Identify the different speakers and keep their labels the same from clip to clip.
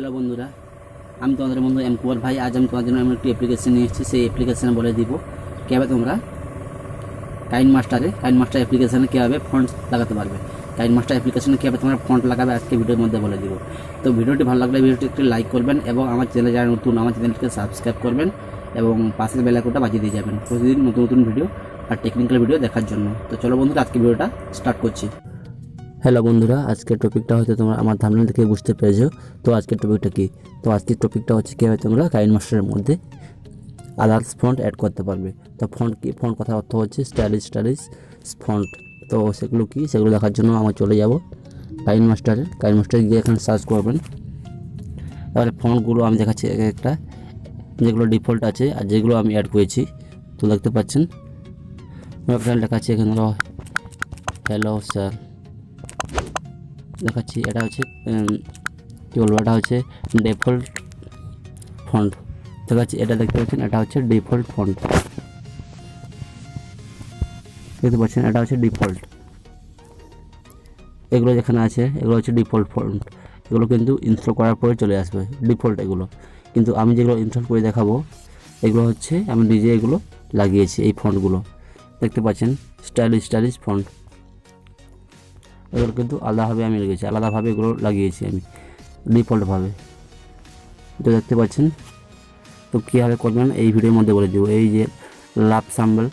Speaker 1: Hello বন্ধুরা, আমি তোমাদের বন্ধু কুমার ভাই। আজ আমি তোমাদের জন্য একটি অ্যাপ্লিকেশন নিয়ে এসেছি। সেই অ্যাপ্লিকেশানে বলে দিব কীভাবে তোমরা কাইনমাস্টার অ্যাপ্লিকেশানে কীভাবে ফন্ট লাগাতে পারবে। কাইনমাস্টার অ্যাপ্লিকেশানে কীভাবে তোমরা ফন্ট লাগাবে আজকে ভিডিওর মধ্যে বলে দিব। তো ভিডিওটি ভালো লাগলে ভিডিওটি একটু লাইক করবেন এবং আমার চ্যানেলে যারা নতুন আমার চ্যানেলটিকে সাবস্ক্রাইব করবেন এবং পাশের বেল আইকনটা বাজিয়ে দিয়ে যাবেন প্রতিদিন নতুন নতুন ভিডিও আর টেকনিক্যাল ভিডিও দেখার জন্য। তো চলো বন্ধুরা, আজকে ভিডিওটা স্টার্ট করছি। হ্যালো বন্ধুরা, আজকের টপিকটা হয়তো তোমরা আমার থাম্বনেল থেকে বুঝতে পেরেছো। তো আজকের টপিকটা কী? তো আজকের টপিকটা হচ্ছে কীভাবে তোমরা কাইনমাস্টারের মধ্যে আদার্স ফন্ট অ্যাড করতে পারবে। তো ফন্ট কি, ফন্ট কথার অর্থ হচ্ছে স্টাইলিশ ফন্ট। তো সেগুলো কি, সেগুলো দেখার জন্য আমরা চলে যাব কাইনমাস্টারে গিয়ে এখানে সার্চ করবেন। এবারে ফন্টগুলো আমি দেখাচ্ছি এক একটা, যেগুলো ডিফল্ট আছে আর যেগুলো আমি অ্যাড করেছি। তো দেখতে পাচ্ছেন এখানে লেখা আছে, এখানে হ্যালো স্যার দেখাচ্ছি। এটা হচ্ছে কী বলবো, এটা হচ্ছে ডিফল্ট ফন্ট দেখাচ্ছি। এটা দেখতে পাচ্ছেন, এটা হচ্ছে ডিফল্ট ফন্ট দেখতে পাচ্ছেন, এটা হচ্ছে ডিফল্ট। এগুলো যেখানে আছে এগুলো হচ্ছে ডিফল্ট ফন্ট। এগুলো কিন্তু ইনস্টল করার পরে চলে আসবে ডিফল্ট এগুলো। কিন্তু আমি যেগুলো ইনস্টল করে দেখাবো এগুলো হচ্ছে আমি নিজে এগুলো লাগিয়েছি। এই ফন্টগুলো দেখতে পাচ্ছেন স্টাইলিশ ফন্ট। এগুলো কিন্তু আলাদাভাবে আমি লাগিয়েছি, আলাদাভাবে এগুলো লাগিয়েছি আমি ডিফল্টভাবে। তো দেখতে পাচ্ছেন। তো কীভাবে করবেন এই ভিডিওর মধ্যে বলে দেবো। এই যে লাভ সাম্বল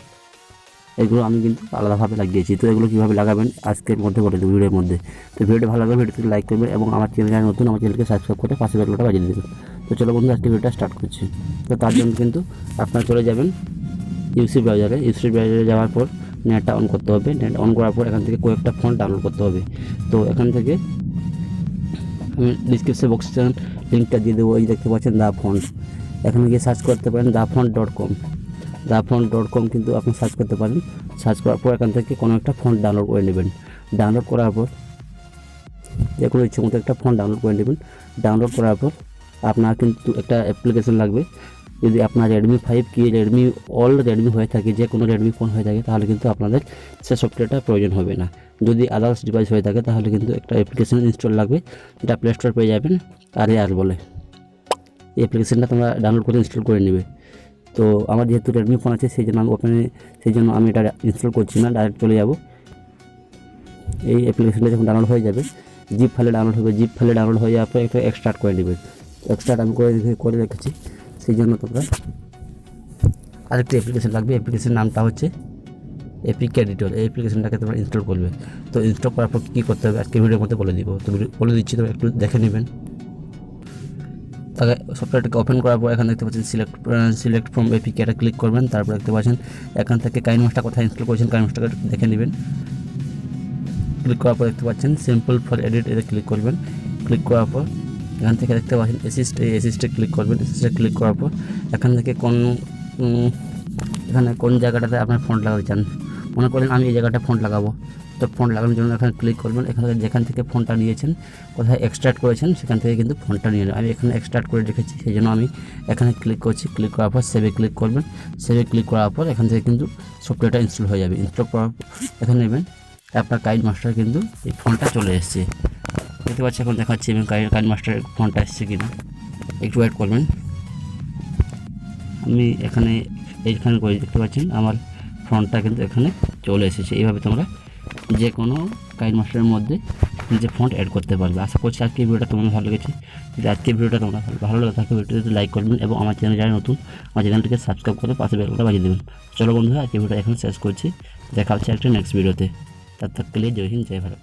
Speaker 1: এগুলো আমি কিন্তু আলাদাভাবে লাগিয়েছি। তো এগুলো কীভাবে লাগাবেন আজকের মধ্যে বলে দেবো ভিডিওর মধ্যে। তো ভিডিওটা ভালো লাগবে, ভিডিওতে লাইক করবেন এবং আমার চ্যানেলে নতুন আমার চ্যানেলকে সাবস্ক্রাইব করে পাশে বেলটা বাজিয়ে দেবেন। তো চলো বন্ধু, আজকে ভিডিওটা স্টার্ট করছি। তো তার জন্য কিন্তু আপনারা চলে যাবেন ইউসি ব্রাউজারে। যাওয়ার পর নেটটা অন করতে হবে। নেট অন করার পর এখান থেকে কয়েকটা ফন্ট ডাউনলোড করতে হবে। তো এখান থেকে আমি ডিসক্রিপশন বক্সে লিঙ্কটা দিয়ে দেবো। এই দেখতে পাচ্ছেন দা ফন্ট, এখানে গিয়ে সার্চ করতে পারেন dafont.com কিন্তু আপনি সার্চ করতে পারেন। সার্চ করার পর এখান থেকে কোনো একটা ফন্ট ডাউনলোড করে নেবেন। ডাউনলোড করার পর যে কোনো ইচ্ছে মতো একটা ফন্ট ডাউনলোড করে নেবেন। ডাউনলোড করার পর আপনার কিন্তু একটা অ্যাপ্লিকেশন লাগবে। যদি আপনার রেডমি 5 কি রেডমি হয়ে থাকে, যে কোনো রেডমি ফোন হয়ে থাকে, তাহলে কিন্তু আপনাদের সে সফটওয়্যারটা প্রয়োজন হবে না। যদি আদার্স ডিভাইস হয়ে থাকে তাহলে কিন্তু একটা অ্যাপ্লিকেশন ইনস্টল লাগবে, যেটা প্লে স্টোর পেয়ে যাবেন। আর বলে এই অ্যাপ্লিকেশনটা তোমরা ডাউনলোড করে ইনস্টল করে নেবে। তো আমার যেহেতু রেডমি ফোন আছে সেই জন্য আমি এটা ইনস্টল করছি না, ডাইরেক্ট চলে যাব। এই অ্যাপ্লিকেশনটা যখন ডাউনলোড হয়ে যাবে, জিপ ফাইলে ডাউনলোড হয়ে যাওয়ার পর একটা এক্সট্রাক্ট করে নেবে। এক্সট্রাক্ট আমি করে রেখেছি। সেই জন্য তোমরা আরেকটি অ্যাপ্লিকেশন লাগবে। অ্যাপ্লিকেশনের নামটা হচ্ছে এপিক এডিটর। এই অ্যাপ্লিকেশনটাকে তোমরা ইনস্টল করবে। তো ইনস্টল করার পর কী করতে হবে আজকে ভিডিওর মধ্যে বলে দিব। তো বলে দিচ্ছি, তোমরা একটু দেখে নেবেন। তাকে সফটওয়্যারটাকে ওপেন করার পর এখানে দেখতে পাচ্ছেন সিলেক্ট ফ্রম এপিকে, এটা ক্লিক করবেন। তারপর দেখতে পাচ্ছেন এখান থেকে কাইনমাস্টার কোথায় ইনস্টল করেছেন কাইনমাস্টারকে দেখে নেবেন। ক্লিক করার পর দেখতে পাচ্ছেন সিম্পল ফর এডিট, এটা ক্লিক করবেন। ক্লিক করার পর এখান থেকে দেখতে পাচ্ছেন অ্যাসিস্টে ক্লিক করবেন। অ্যাসিস্টে ক্লিক করার পর এখান থেকে এখানে কোন জায়গাটাতে আপনার ফন্ট লাগাতে চান, মনে করেন আমি এই জায়গাটা ফন্ট লাগাবো। তো ফন্ট লাগানোর জন্য এখানে ক্লিক করবেন। এখানে যেখান থেকে ফন্টটা নিয়েছেন, কোথায় এক্সট্রাক্ট করেছেন, সেখান থেকে কিন্তু ফন্টটা নিয়ে নেবেন। আমি এখানে এক্সট্রাক্ট করে রেখেছি, সেই জন্য আমি এখানে ক্লিক করছি। ক্লিক করার পর সেভে ক্লিক করবেন। সেভে ক্লিক করার পর এখান থেকে কিন্তু সফটওয়্যারটা ইনস্টল হয়ে যাবে। ইনস্টল করার এখানে নেবেন, আপনার কাইনমাস্টার কিন্তু এই ফন্টটা চলে এসেছে। দেখতে পাচ্ছি এখন দেখাচ্ছি এবং কাইনমাস্টারের ফন্টটা এসেছে কিনা, একটু ওয়েট করবেন। আমি এইখানে করে দেখতে পাচ্ছেন আমার ফন্টটা কিন্তু এখানে চলে এসেছে। এইভাবে তোমরা যে কোনো কাইনমাস্টারের মধ্যে নিজে ফন্ট অ্যাড করতে পারবে। আশা করছি আজকের ভিডিওটা তোমাদের ভালো লেগেছে। যদি আজকের ভিডিওটা তোমরা ভালো লাগে থাকে ভিডিওতে লাইক করবেন এবং আমার চ্যানেল যারা নতুন আমার চ্যানেলটিকে সাবস্ক্রাইব করে পাশে বেলটা বাজিয়ে দেবেন। চলো বন্ধুরা, আজকের ভিডিওটা এখানে শেষ করছি। দেখা হচ্ছে একটা নেক্সট ভিডিওতে। ততক্ষণ জয় হিন্দ, জয় ভারত।